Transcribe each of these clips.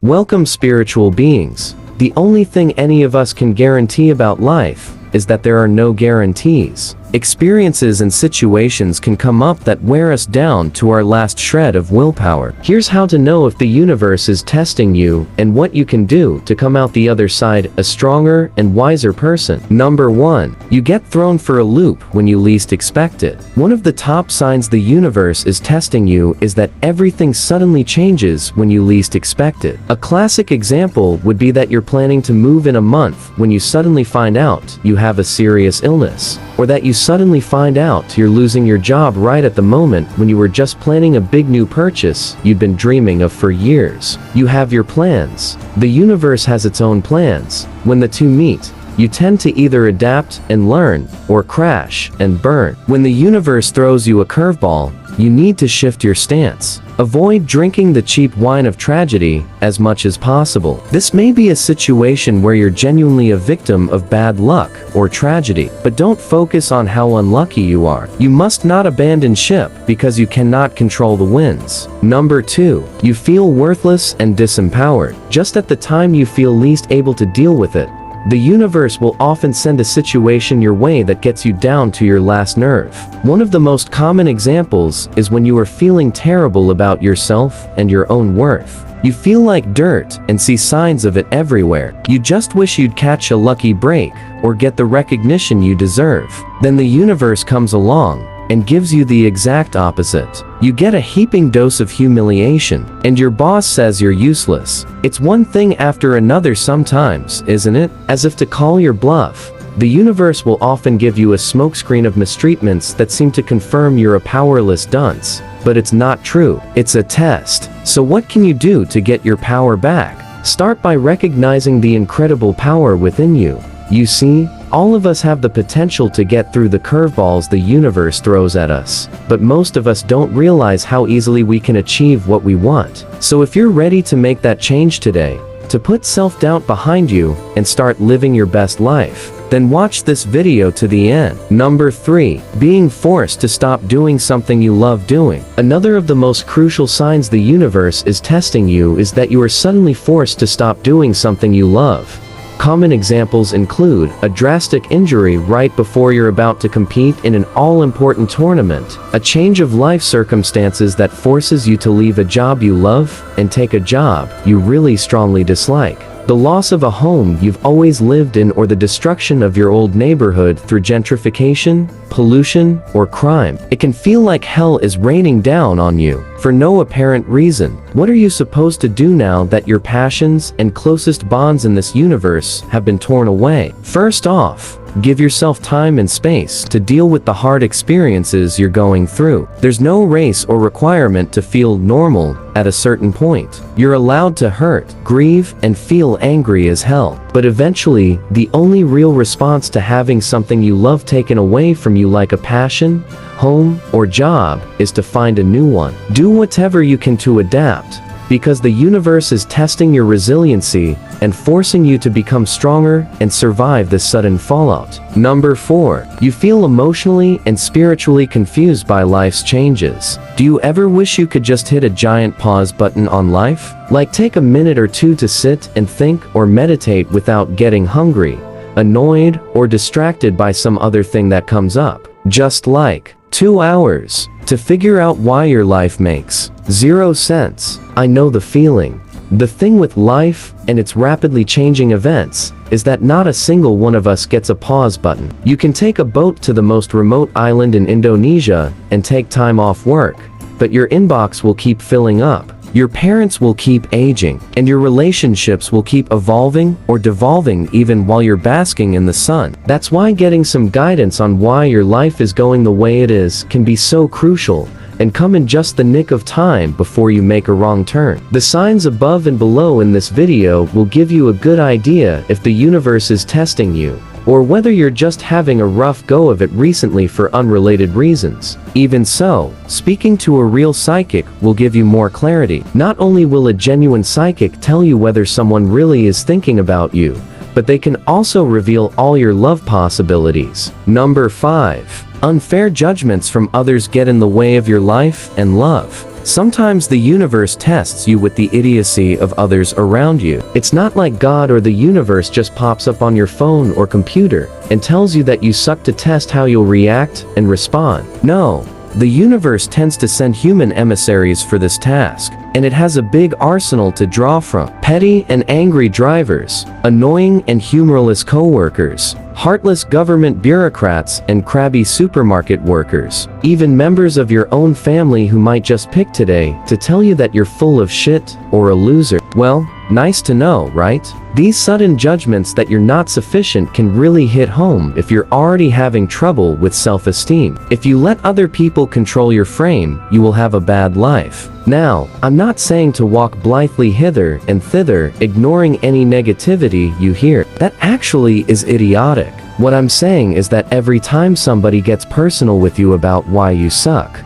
Welcome, spiritual beings. The only thing any of us can guarantee about life is that there are no guarantees. Experiences and situations can come up that wear us down to our last shred of willpower. Here's how to know if the universe is testing you and what you can do to come out the other side a stronger and wiser person. Number 1. You get thrown for a loop when you least expect it. One of the top signs the universe is testing you is that everything suddenly changes when you least expect it. A classic example would be that you're planning to move in a month when you suddenly find out you have a serious illness, or that you suddenly find out you're losing your job right at the moment when you were just planning a big new purchase you'd been dreaming of for years. You have your plans. The universe has its own plans. When the two meet, you tend to either adapt and learn, or crash and burn. When the universe throws you a curveball, you need to shift your stance. Avoid drinking the cheap wine of tragedy as much as possible. This may be a situation where you're genuinely a victim of bad luck or tragedy, but don't focus on how unlucky you are. You must not abandon ship because you cannot control the winds. Number 2. You feel worthless and disempowered. Just at the time you feel least able to deal with it, the universe will often send a situation your way that gets you down to your last nerve. One of the most common examples is when you are feeling terrible about yourself and your own worth. You feel like dirt and see signs of it everywhere. You just wish you'd catch a lucky break or get the recognition you deserve. Then the universe comes along and gives you the exact opposite. You get a heaping dose of humiliation, and your boss says you're useless. It's one thing after another sometimes, isn't it? As if to call your bluff, the universe will often give you a smokescreen of mistreatments that seem to confirm you're a powerless dunce. But it's not true. It's a test. So what can you do to get your power back? Start by recognizing the incredible power within you. You see, all of us have the potential to get through the curveballs the universe throws at us, but most of us don't realize how easily we can achieve what we want. So if you're ready to make that change today, to put self-doubt behind you and start living your best life, then watch this video to the end. Number 3. Being forced to stop doing something you love doing. Another of the most crucial signs the universe is testing you is that you are suddenly forced to stop doing something you love. Common examples include a drastic injury right before you're about to compete in an all-important tournament, a change of life circumstances that forces you to leave a job you love and take a job you really strongly dislike, the loss of a home you've always lived in, or the destruction of your old neighborhood through gentrification, pollution, or crime. It can feel like hell is raining down on you for no apparent reason. What are you supposed to do now that your passions and closest bonds in this universe have been torn away? First off, give yourself time and space to deal with the hard experiences you're going through. There's no race or requirement to feel normal at a certain point. You're allowed to hurt, grieve, and feel angry as hell. But eventually, the only real response to having something you love taken away from you, like a passion, home, or job, is to find a new one. Do whatever you can to adapt, because the universe is testing your resiliency and forcing you to become stronger and survive this sudden fallout. Number 4. You feel emotionally and spiritually confused by life's changes. Do you ever wish you could just hit a giant pause button on life? Like take a minute or two to sit and think or meditate without getting hungry, annoyed, or distracted by some other thing that comes up. Just like 2 hours to figure out why your life makes 0 sense. I know the feeling. The thing with life and its rapidly changing events is that not a single one of us gets a pause button. You can take a boat to the most remote island in Indonesia and take time off work, but your inbox will keep filling up. Your parents will keep aging, and your relationships will keep evolving or devolving even while you're basking in the sun. That's why getting some guidance on why your life is going the way it is can be so crucial, and come in just the nick of time before you make a wrong turn. The signs above and below in this video will give you a good idea if the universe is testing you, or whether you're just having a rough go of it recently for unrelated reasons. Even so, speaking to a real psychic will give you more clarity. Not only will a genuine psychic tell you whether someone really is thinking about you, but they can also reveal all your love possibilities. Number 5. Unfair judgments from others get in the way of your life and love. Sometimes the universe tests you with the idiocy of others around you. It's not like God or the universe just pops up on your phone or computer and tells you that you suck to test how you'll react and respond. No. The universe tends to send human emissaries for this task, and it has a big arsenal to draw from. Petty and angry drivers, annoying and humorless coworkers, heartless government bureaucrats and crabby supermarket workers, even members of your own family who might just pick today to tell you that you're full of shit or a loser. Well, nice to know, right? These sudden judgments that you're not sufficient can really hit home if you're already having trouble with self-esteem. If you let other people control your frame, you will have a bad life. Now, I'm not saying to walk blithely hither and thither, ignoring any negativity you hear. That actually is idiotic. What I'm saying is that every time somebody gets personal with you about why you suck,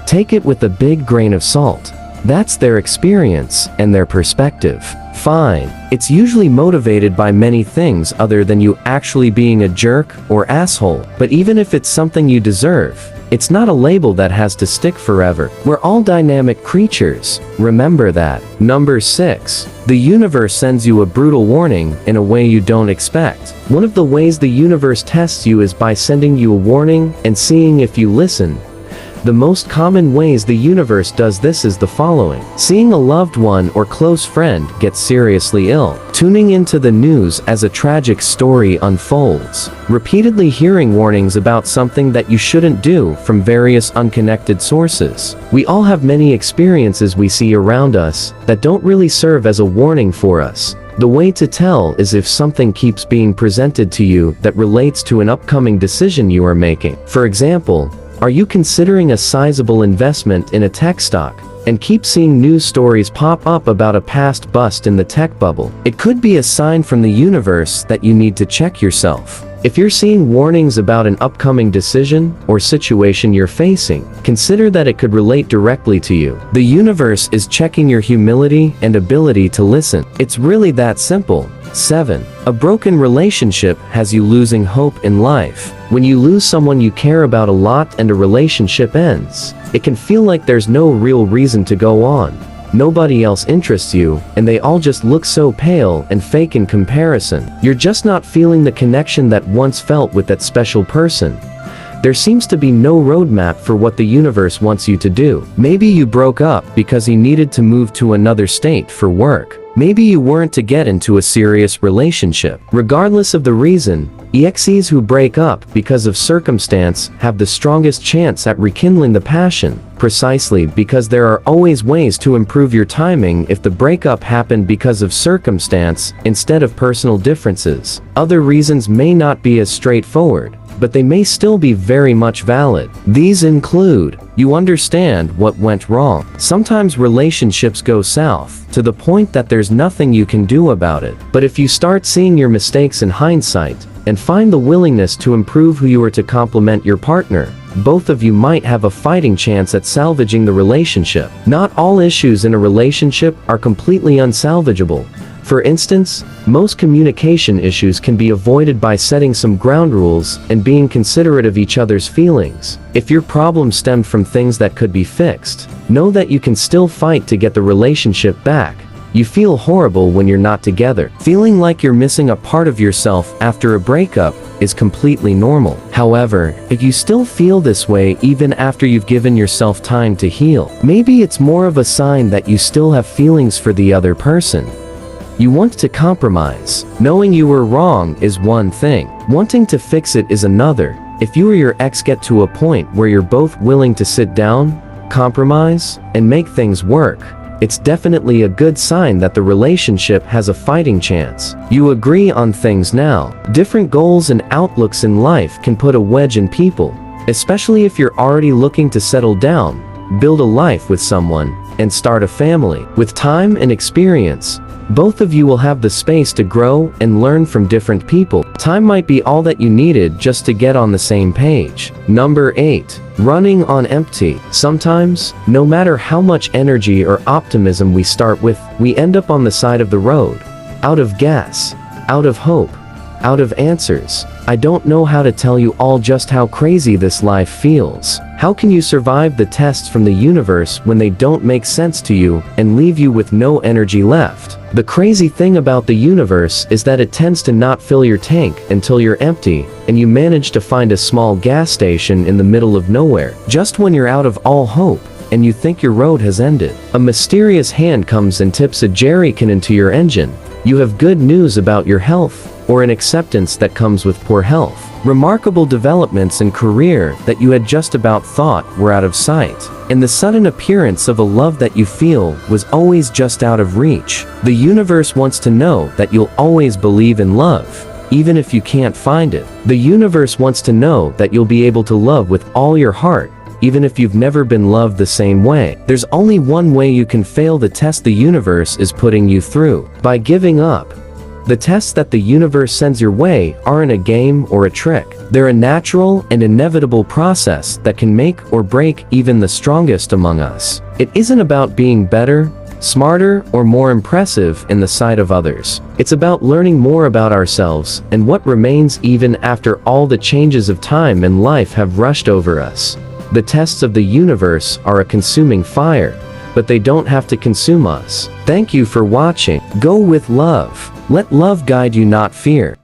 take it with a big grain of salt. That's their experience and their perspective. Fine. It's usually motivated by many things other than you actually being a jerk or asshole. But even if it's something you deserve, it's not a label that has to stick forever. We're all dynamic creatures. Remember that. Number 6. The universe sends you a brutal warning in a way you don't expect. One of the ways the universe tests you is by sending you a warning and seeing if you listen. The most common ways the universe does this is the following: seeing a loved one or close friend get seriously ill, tuning into the news as a tragic story unfolds, repeatedly hearing warnings about something that you shouldn't do from various unconnected sources. We all have many experiences we see around us that don't really serve as a warning for us. The way to tell is if something keeps being presented to you that relates to an upcoming decision you are making. For example, are you considering a sizable investment in a tech stock and keep seeing news stories pop up about a past bust in the tech bubble? It could be a sign from the universe that you need to check yourself. If you're seeing warnings about an upcoming decision or situation you're facing, consider that it could relate directly to you. The universe is checking your humility and ability to listen. It's really that simple. 7. A broken relationship has you losing hope in life. When you lose someone you care about a lot and a relationship ends, it can feel like there's no real reason to go on. Nobody else interests you, and they all just look so pale and fake in comparison. You're just not feeling the connection that once felt with that special person. There seems to be no roadmap for what the universe wants you to do. Maybe you broke up because he needed to move to another state for work. Maybe you weren't to get into a serious relationship. Regardless of the reason, exes who break up because of circumstance have the strongest chance at rekindling the passion, precisely because there are always ways to improve your timing if the breakup happened because of circumstance instead of personal differences. Other reasons may not be as straightforward, but they may still be very much valid. These include: you understand what went wrong. Sometimes relationships go south, to the point that there's nothing you can do about it. But if you start seeing your mistakes in hindsight, and find the willingness to improve who you are to complement your partner, both of you might have a fighting chance at salvaging the relationship. Not all issues in a relationship are completely unsalvageable. For instance, most communication issues can be avoided by setting some ground rules and being considerate of each other's feelings. If your problem stemmed from things that could be fixed, know that you can still fight to get the relationship back. You feel horrible when you're not together. Feeling like you're missing a part of yourself after a breakup is completely normal. However, if you still feel this way even after you've given yourself time to heal, maybe it's more of a sign that you still have feelings for the other person. You want to compromise. Knowing you were wrong is one thing. Wanting to fix it is another. If you or your ex get to a point where you're both willing to sit down, compromise, and make things work, it's definitely a good sign that the relationship has a fighting chance. You agree on things now. Different goals and outlooks in life can put a wedge in people, especially if you're already looking to settle down, build a life with someone, and start a family. With time and experience, both of you will have the space to grow and learn from different people. Time might be all that you needed just to get on the same page. Number 8. Running on empty. Sometimes, no matter how much energy or optimism we start with, we end up on the side of the road. Out of gas. Out of hope. out of answers. I don't know how to tell you all just how crazy this life feels. How can you survive the tests from the universe when they don't make sense to you and leave you with no energy left? The crazy thing about the universe is that it tends to not fill your tank until you're empty, and you manage to find a small gas station in the middle of nowhere, just when you're out of all hope, and you think your road has ended. A mysterious hand comes and tips a jerry can into your engine. You have good news about your health, or an acceptance that comes with poor health. Remarkable developments in career that you had just about thought were out of sight. And the sudden appearance of a love that you feel was always just out of reach. The universe wants to know that you'll always believe in love, even if you can't find it. The universe wants to know that you'll be able to love with all your heart, even if you've never been loved the same way. There's only one way you can fail the test the universe is putting you through: by giving up. The tests that the universe sends your way aren't a game or a trick. They're a natural and inevitable process that can make or break even the strongest among us. It isn't about being better, smarter, or more impressive in the sight of others. It's about learning more about ourselves and what remains even after all the changes of time and life have rushed over us. The tests of the universe are a consuming fire, but they don't have to consume us. Thank you for watching. Go with love. Let love guide you, not fear.